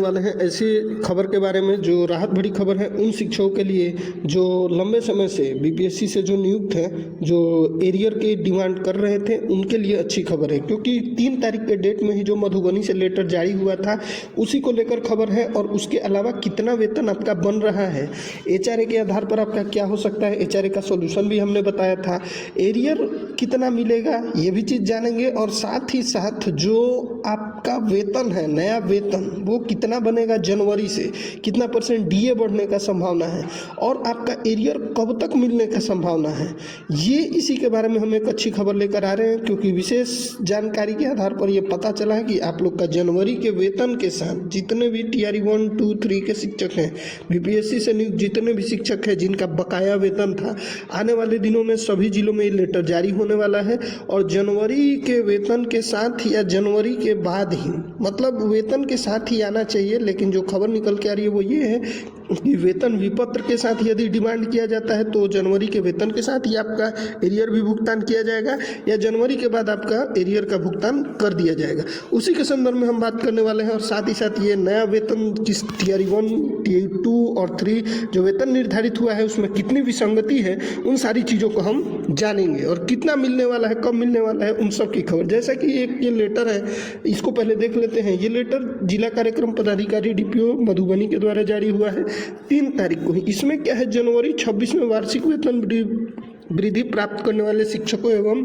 वाले हैं ऐसी खबर के बारे में जो राहत भरी खबर है उन शिक्षकों के लिए जो लंबे समय से बीपीएससी से जो नियुक्त हैं, जो एरियर की डिमांड कर रहे थे, उनके लिए अच्छी खबर है। क्योंकि 3 तारीख के डेट में ही जो मधुबनी से लेटर जारी हुआ था उसी को लेकर खबर है। और उसके अलावा कितना वेतन आपका बन रहा है, एचआरए के आधार पर आपका क्या हो सकता है, एचआरए का सॉल्यूशन भी हमने बताया था। एरियर कितना मिलेगा ये भी चीज़ जानेंगे, और साथ ही साथ जो आपका वेतन है, नया वेतन, वो कितना बनेगा जनवरी से, कितना % डीए बढ़ने का संभावना है, और आपका एरियर कब तक मिलने का संभावना है, ये इसी के बारे में हम एक अच्छी खबर लेकर आ रहे हैं। क्योंकि विशेष जानकारी के आधार पर ये पता चला है कि आप लोग का जनवरी के वेतन के साथ जितने भी टीआरई 1, 2, 3 के शिक्षक हैं, बीपीएससी से नियुक्त जितने भी शिक्षक हैं जिनका बकाया वेतन था, आने वाले दिनों में सभी जिलों में ये लेटर जारी होने वाला है। और जनवरी के वेतन के साथ या जनवरी के बाद ही, मतलब वेतन के साथ ही आना चाहिए, लेकिन जो खबर निकल के आ रही है वो ये है कि वेतन विपत्र के साथ यदि डिमांड किया जाता है तो जनवरी के वेतन के साथ ही आपका एरियर भी भुगतान किया जाएगा, या जनवरी के बाद आपका एरियर का भुगतान कर दिया जाएगा। उसी के संदर्भ में हम बात करने वाले हैं। और साथ ही साथ ये नया वेतन जिस टीआरई 1, टीआरई 2 और 3 जो वेतन निर्धारित हुआ है उसमें कितनी विसंगति है, उन सारी चीज़ों को हम जानेंगे। और कितना मिलने वाला है, कब मिलने वाला है, उन सब की खबर। जैसा कि एक ये लेटर है, इसको पहले देख लेते हैं। ये लेटर जिला कार्यक्रम पदाधिकारी डीपीओ मधुबनी के द्वारा जारी हुआ है 3 तारीख को ही। इसमें क्या है, जनवरी 26 में वार्षिक वेतन वृद्धि प्राप्त करने वाले शिक्षकों एवं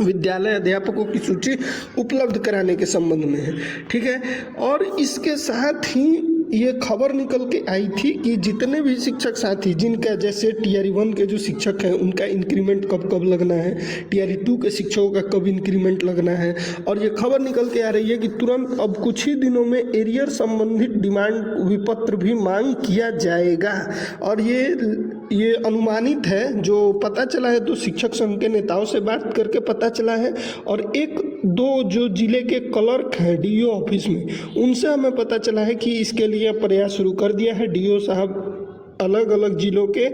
विद्यालय अध्यापकों की सूची उपलब्ध कराने के संबंध में है, ठीक है। और इसके साथ ही ये खबर निकल के आई थी कि जितने भी शिक्षक साथी जिनका, जैसे टीआरई 1 के जो शिक्षक हैं उनका इंक्रीमेंट कब कब लगना है, टीआरई 2 के शिक्षकों का कब इंक्रीमेंट लगना है। और ये खबर निकल के आ रही है कि तुरंत अब कुछ ही दिनों में एरियर संबंधित डिमांड विपत्र भी मांग किया जाएगा। और ये अनुमानित है, जो पता चला है तो शिक्षक संघ के नेताओं से बात करके पता चला है, और 1-2 जो जिले के क्लर्क हैं डीओ ऑफिस में, उनसे हमें पता चला है कि इसके लिए प्रयास शुरू कर दिया है। डीओ साहब अलग अलग जिलों के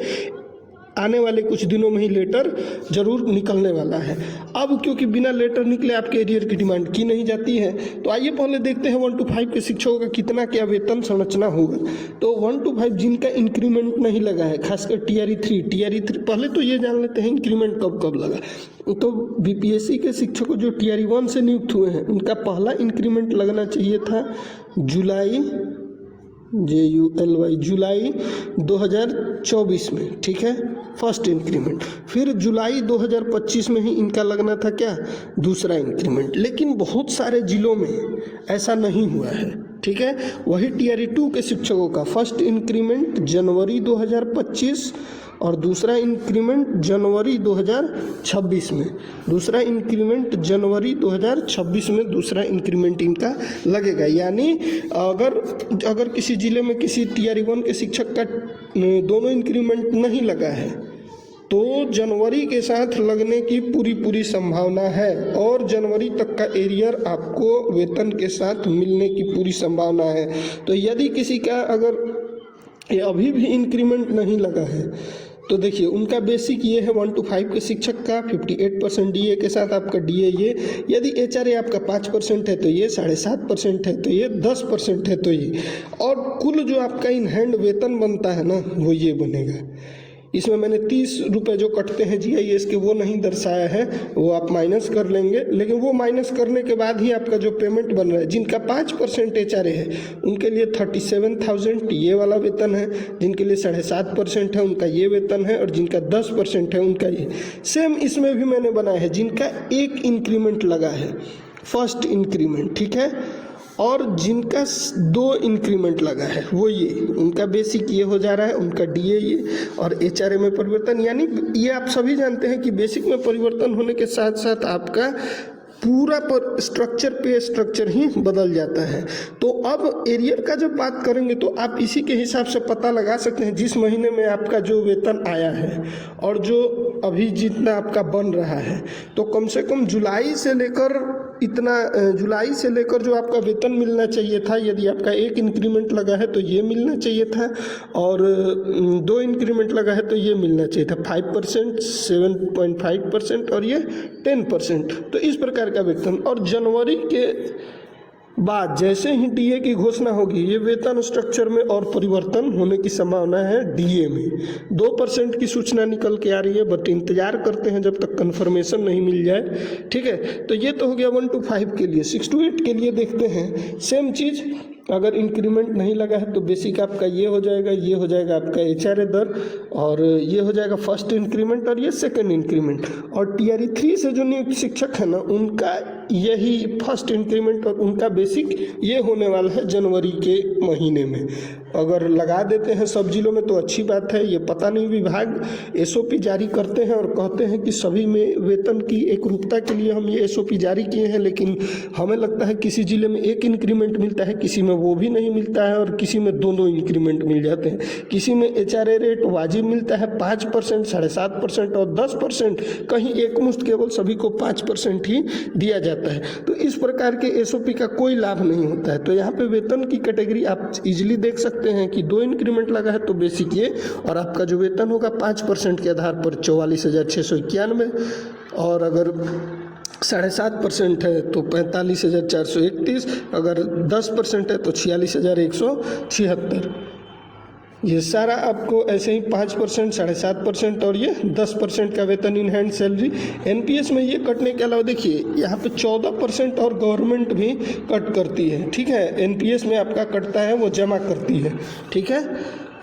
आने वाले कुछ दिनों में ही लेटर जरूर निकलने वाला है। अब क्योंकि बिना लेटर निकले आपके एरियर की डिमांड की नहीं जाती है, तो आइए पहले देखते हैं 1 to 5 के शिक्षकों का कितना क्या वेतन संरचना होगा। तो 1 to 5 जिनका इंक्रीमेंट नहीं लगा है, खासकर टीआरई 3, पहले तो ये जान लेते हैं इंक्रीमेंट कब कब लगा। तो बीपीएससी के शिक्षकों जो टीआरई 1 से नियुक्त हुए हैं उनका पहला इंक्रीमेंट लगना चाहिए था जुलाई 2024 में, ठीक है, फर्स्ट इंक्रीमेंट। फिर जुलाई 2025 में ही इनका लगना था क्या, दूसरा इंक्रीमेंट। लेकिन बहुत सारे जिलों में ऐसा नहीं हुआ है, ठीक है। वही टीआरई 2 के शिक्षकों का फर्स्ट इंक्रीमेंट जनवरी 2025 और दूसरा इंक्रीमेंट जनवरी 2026 में, दूसरा इंक्रीमेंट जनवरी 2026 में दूसरा इंक्रीमेंट इनका लगेगा। यानी अगर किसी ज़िले में किसी टीआरई 1 के शिक्षक का दोनों इंक्रीमेंट नहीं लगा है तो जनवरी के साथ लगने की पूरी संभावना है, और जनवरी तक का एरियर आपको वेतन के साथ मिलने की पूरी संभावना है। तो यदि किसी का अगर ये अभी भी इंक्रीमेंट नहीं लगा है तो देखिए उनका बेसिक ये है 1 to 5 के शिक्षक का 58% डीए के साथ आपका डीए ये, यदि एचआरए आपका 5% है तो ये, 7.5% है तो ये, 10% है तो ये, और कुल जो आपका इन हैंड वेतन बनता है ना वो ये बनेगा। इसमें मैंने 30 रुपये जो कटते हैं जीआईएस के वो नहीं दर्शाया है, वो आप माइनस कर लेंगे। लेकिन वो माइनस करने के बाद ही आपका जो पेमेंट बन रहा है, जिनका 5% एचआरए है उनके लिए 37,000 ये वाला वेतन है, जिनके लिए 7.5% है उनका ये वेतन है, और जिनका 10% है उनका ये। सेम इसमें भी मैंने बनाया है जिनका 1 इंक्रीमेंट लगा है, फर्स्ट इंक्रीमेंट, ठीक है, और जिनका 2 इंक्रीमेंट लगा है वो ये, उनका बेसिक ये हो जा रहा है, उनका डीए ये, और एचआरए में परिवर्तन। यानी ये आप सभी जानते हैं कि बेसिक में परिवर्तन होने के साथ साथ आपका पूरा पर स्ट्रक्चर ही बदल जाता है। तो अब एरियर का जब बात करेंगे तो आप इसी के हिसाब से पता लगा सकते हैं जिस महीने में आपका जो वेतन आया है और जो अभी जितना आपका बन रहा है, तो कम से कम जुलाई से लेकर जो आपका वेतन मिलना चाहिए था, यदि आपका 1 इंक्रीमेंट लगा है तो ये मिलना चाहिए था, और 2 इंक्रीमेंट लगा है तो ये मिलना चाहिए था 5%, 7.5% और ये 10%। तो इस प्रकार का वेतन। और जनवरी के बाद जैसे ही डीए की घोषणा होगी, ये वेतन स्ट्रक्चर में और परिवर्तन होने की संभावना है। डीए में 2% की सूचना निकल के आ रही है, बट इंतजार करते हैं जब तक कंफर्मेशन नहीं मिल जाए। ठीक है, तो ये तो हो गया 1 to 5 के लिए। 6 to 8 के लिए देखते हैं सेम चीज़। अगर इंक्रीमेंट नहीं लगा है तो बेसिक आपका ये हो जाएगा, ये हो जाएगा आपका एचआरए दर, और ये हो जाएगा फर्स्ट इंक्रीमेंट और ये सेकंड इंक्रीमेंट। और टीआरई 3 से जो नियुक्त शिक्षक है ना, उनका यही फर्स्ट इंक्रीमेंट और उनका बेसिक ये होने वाला है जनवरी के महीने में। अगर लगा देते हैं सब जिलों में तो अच्छी बात है। ये पता नहीं, विभाग एसओपी जारी करते हैं और कहते हैं कि सभी में वेतन की एकरूपता के लिए हम ये एसओपी जारी किए हैं, लेकिन हमें लगता है किसी जिले में एक इंक्रीमेंट मिलता है, किसी में वो भी नहीं मिलता है, और किसी में दोनों इंक्रीमेंट मिल जाते हैं। किसी में एचआरए रेट वाजिब मिलता है 5%, 7.5% और 10%, कहीं एकमुश्त केवल सभी को 5% ही दिया जाता है। तो इस प्रकार के एसओपी का कोई लाभ नहीं होता है। तो यहाँ पे वेतन की कैटेगरी आप इजीली देख सकते हैं कि 2 इंक्रीमेंट लगा है तो बेसिक ये, और आपका जो वेतन होगा 5% के आधार पर 44,691, और अगर 7.5% है तो 45,431, अगर 10% है तो 46,176। ये सारा आपको ऐसे ही 5%, 7.5% और ये 10% का वेतन इन हैंड सैलरी। एनपीएस में ये कटने के अलावा देखिए यहाँ पे 14% और गवर्नमेंट भी कट करती है। ठीक है, एनपीएस में आपका कटता है, वो जमा करती है। ठीक है,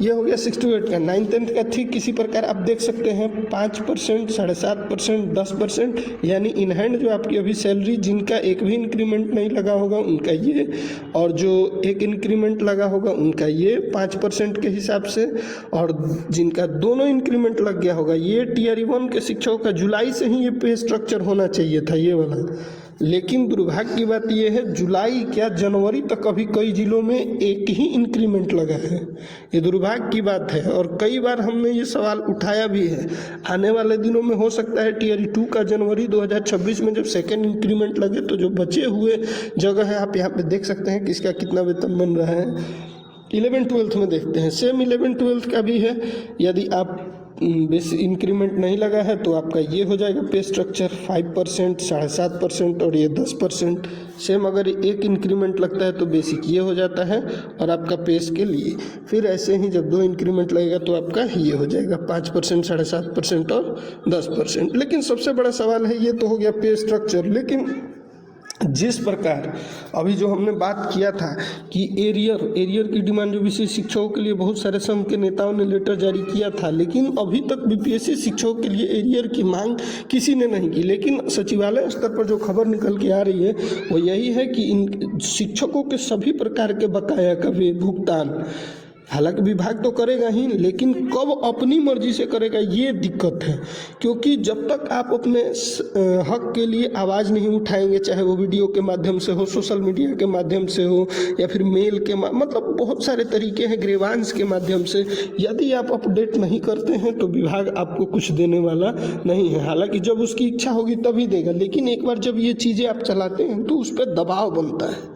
ये हो गया 6 to 8 का। 9th 10th का ठीक किसी प्रकार आप देख सकते हैं 5%, 7.5%, 10%, यानी इन हैंड जो आपकी अभी सैलरी जिनका एक भी इंक्रीमेंट नहीं लगा होगा उनका ये, और जो एक इंक्रीमेंट लगा होगा उनका ये 5% के हिसाब से, और जिनका दोनों इंक्रीमेंट लग गया होगा ये टीआरई 1 के शिक्षकों का जुलाई से ही ये पे स्ट्रक्चर होना चाहिए था ये वाला। लेकिन दुर्भाग्य की बात यह है जुलाई क्या जनवरी तक अभी कई जिलों में एक ही इंक्रीमेंट लगा है। ये दुर्भाग्य की बात है, और कई बार हमने ये सवाल उठाया भी है। आने वाले दिनों में हो सकता है टीआरई 2 का जनवरी 2026 में जब सेकेंड इंक्रीमेंट लगे तो जो बचे हुए जगह है आप यहाँ पे देख सकते हैं किसका कितना वेतन बन रहा है। 11th-12th में देखते हैं, सेम 11th-12th का भी है। यदि आप बेसिक इंक्रीमेंट नहीं लगा है तो आपका ये हो जाएगा पे स्ट्रक्चर 5%, 7.5% और ये 10%। सेम अगर एक इंक्रीमेंट लगता है तो बेसिक ये हो जाता है और आपका पेस के लिए। फिर ऐसे ही जब 2 इंक्रीमेंट लगेगा तो आपका ये हो जाएगा 5%, 7.5% और 10%। लेकिन सबसे बड़ा सवाल है, ये तो हो गया पे स्ट्रक्चर, लेकिन जिस प्रकार अभी जो हमने बात किया था कि एरियर की डिमांड जो विशेष शिक्षकों के लिए बहुत सारे संघ के नेताओं ने लेटर जारी किया था, लेकिन अभी तक बीपीएससी शिक्षकों के लिए एरियर की मांग किसी ने नहीं की। लेकिन सचिवालय स्तर पर जो खबर निकल के आ रही है वो यही है कि इन शिक्षकों के सभी प्रकार के बकाया का भुगतान हालांकि विभाग तो करेगा ही, लेकिन कब अपनी मर्जी से करेगा ये दिक्कत है। क्योंकि जब तक आप अपने हक के लिए आवाज़ नहीं उठाएंगे, चाहे वो वीडियो के माध्यम से हो, सोशल मीडिया के माध्यम से हो, या फिर मेल के मतलब बहुत सारे तरीके हैं, ग्रीवांस के माध्यम से, यदि आप अपडेट नहीं करते हैं तो विभाग आपको कुछ देने वाला नहीं है। हालांकि जब उसकी इच्छा होगी तभी देगा, लेकिन एक बार जब ये चीज़ें आप चलाते हैं तो उस पर दबाव बनता है।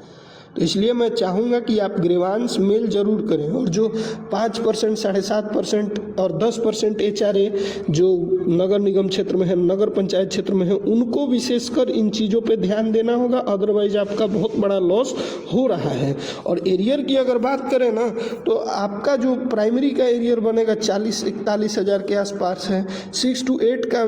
तो इसलिए मैं चाहूँगा कि आप ग्रीवांस मेल जरूर करें, और जो 5%, 7.5% और 10% एचआरए जो नगर निगम क्षेत्र में है, नगर पंचायत क्षेत्र में है, उनको विशेषकर इन चीज़ों पे ध्यान देना होगा, अदरवाइज आपका बहुत बड़ा लॉस हो रहा है। और एरियर की अगर बात करें ना तो आपका जो प्राइमरी का एरियर बनेगा 40-41 हज़ार के आसपास है। 6 to 8 का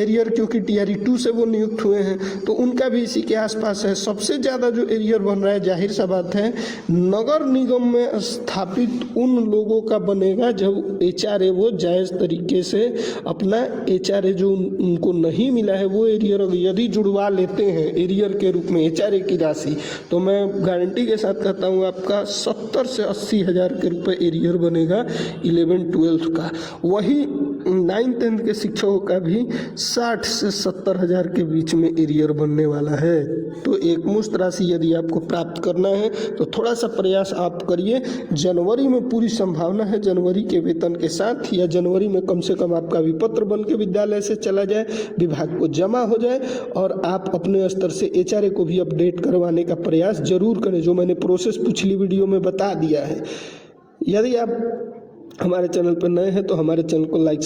एरियर क्योंकि टीआरई 2 से वो नियुक्त हुए हैं तो उनका भी इसी के आसपास है। सबसे ज़्यादा जो एरियर बन रहा है जाहिर सा बात है नगर निगम में स्थापित उन लोगों का बनेगा जब एचआरए वो जायज़ तरीके से अपना एचआरए जो उनको नहीं मिला है वो एरियर यदि जुड़वा लेते हैं एरियर के रूप में एचआरए की राशि, तो मैं गारंटी के साथ कहता हूँ आपका 70 से 80 हज़ार के रुपये एरियर बनेगा 11th-12th का। वही 9th 10th के शिक्षकों का भी 60 से 70 हज़ार के बीच में एरियर बनने वाला है। तो एक मुश्त राशि यदि आपको प्राप्त करना है तो थोड़ा सा प्रयास आप करिए। जनवरी में पूरी संभावना है जनवरी के वेतन के साथ, या जनवरी में कम से कम आपका विपत्र बन के विद्यालय से चला जाए, विभाग को जमा हो जाए, और आप अपने स्तर से एचआरए को भी अपडेट करवाने का प्रयास जरूर करें, जो मैंने प्रोसेस पिछली वीडियो में बता दिया है। यदि आप हमारे चैनल पर नए हैं तो हमारे चैनल को लाइक